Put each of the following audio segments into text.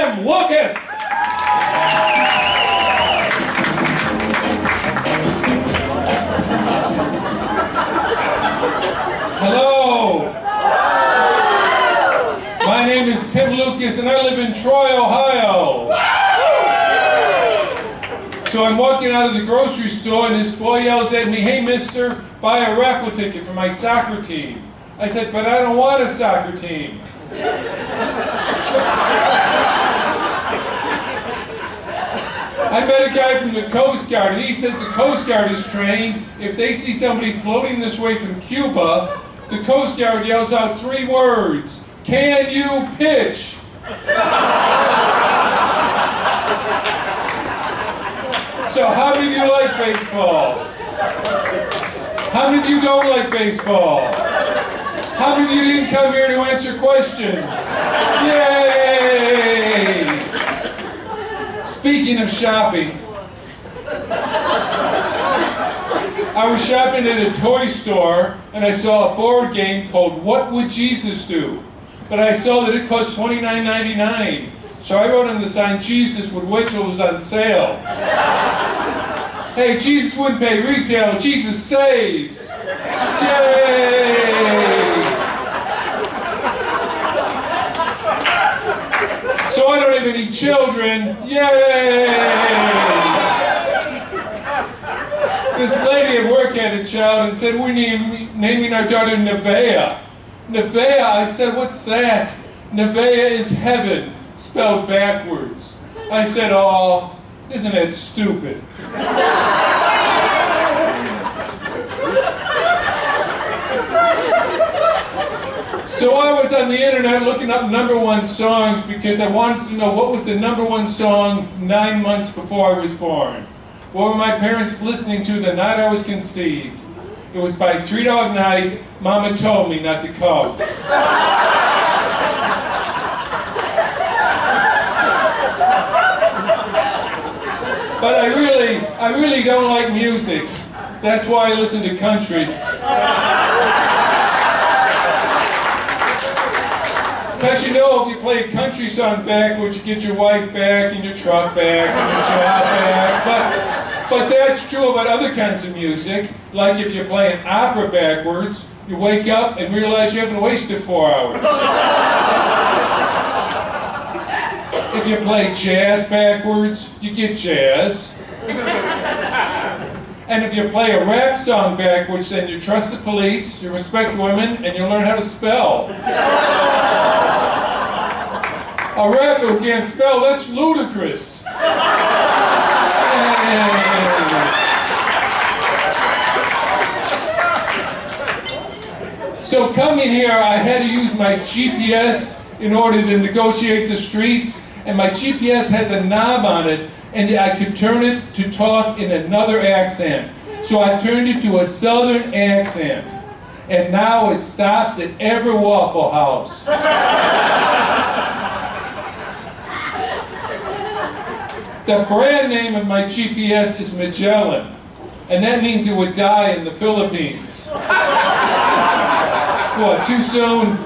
Tim Lucas. Hello. My name is Tim Lucas and I live in Troy, Ohio. So I'm walking out of the grocery store and this boy yells at me, "Hey mister, buy a raffle ticket for my soccer team." I said, "But I don't want a soccer team." I met a guy from the Coast Guard and he said the Coast Guard is trained. If they see somebody floating this way from Cuba, the Coast Guard yells out 3 words: "Can you pitch?" So how many of you like baseball? How many of you don't like baseball? How many of you didn't come here to answer questions? Yay! Speaking of shopping, I was shopping at a toy store and I saw a board game called What Would Jesus Do? But I saw that it cost $29.99. So I wrote on the sign, Jesus would wait till it was on sale. Hey, Jesus wouldn't pay retail, Jesus saves. Yay! So I don't have any children. Yay! This lady at work had a child and said, "We're naming our daughter Nevaeh." Nevaeh, I said, "What's that?" Nevaeh is heaven, spelled backwards. I said, "Oh, isn't that stupid?" So I was on the internet looking up #1 songs because I wanted to know what was the #1 song 9 months before I was born. What were my parents listening to the night I was conceived? It was by 3 Dog Night, Mama Told Me Not to Come. But I really don't like music. That's why I listen to country. Because you know, if you play a country song backwards, you get your wife back and your truck back and your job back. But that's true about other kinds of music. Like if you play an opera backwards, you wake up and realize you haven't wasted 4 hours. If you play jazz backwards, you get jazz. And if you play a rap song backwards, then you trust the police, you respect women, and you learn how to spell. A rapper who can't spell, that's ludicrous. So coming here, I had to use my GPS in order to negotiate the streets, and my GPS has a knob on it, and I could turn it to talk in another accent. So I turned it to a southern accent, and now it stops at every Waffle House. The brand name of my GPS is Magellan, and that means it would die in the Philippines. What, too soon?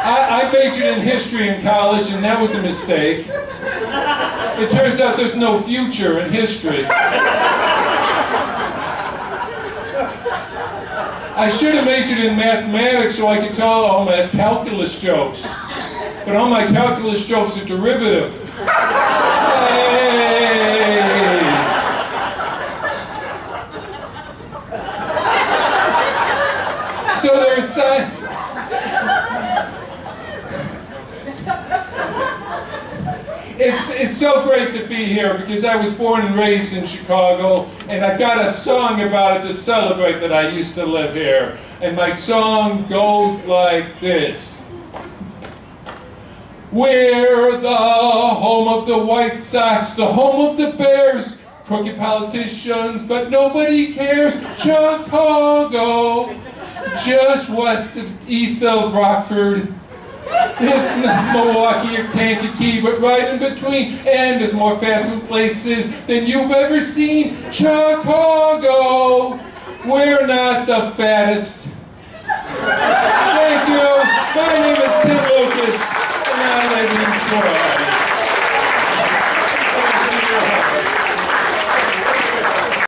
I majored in history in college, and that was a mistake. It turns out there's no future in history. I should have majored in mathematics so I could tell all my calculus jokes. But all my calculus jokes are derivative. Hey! So there's It's so great to be here because I was born and raised in Chicago, and I've got a song about it to celebrate that I used to live here. And my song goes like this. We're the home of the White Sox, the home of the Bears, crooked politicians, but nobody cares. Chicago, just east of Rockford. It's not Milwaukee or Kankakee, but right in between. And there's more fast food places than you've ever seen. Chicago, we're not the fattest. Thank you.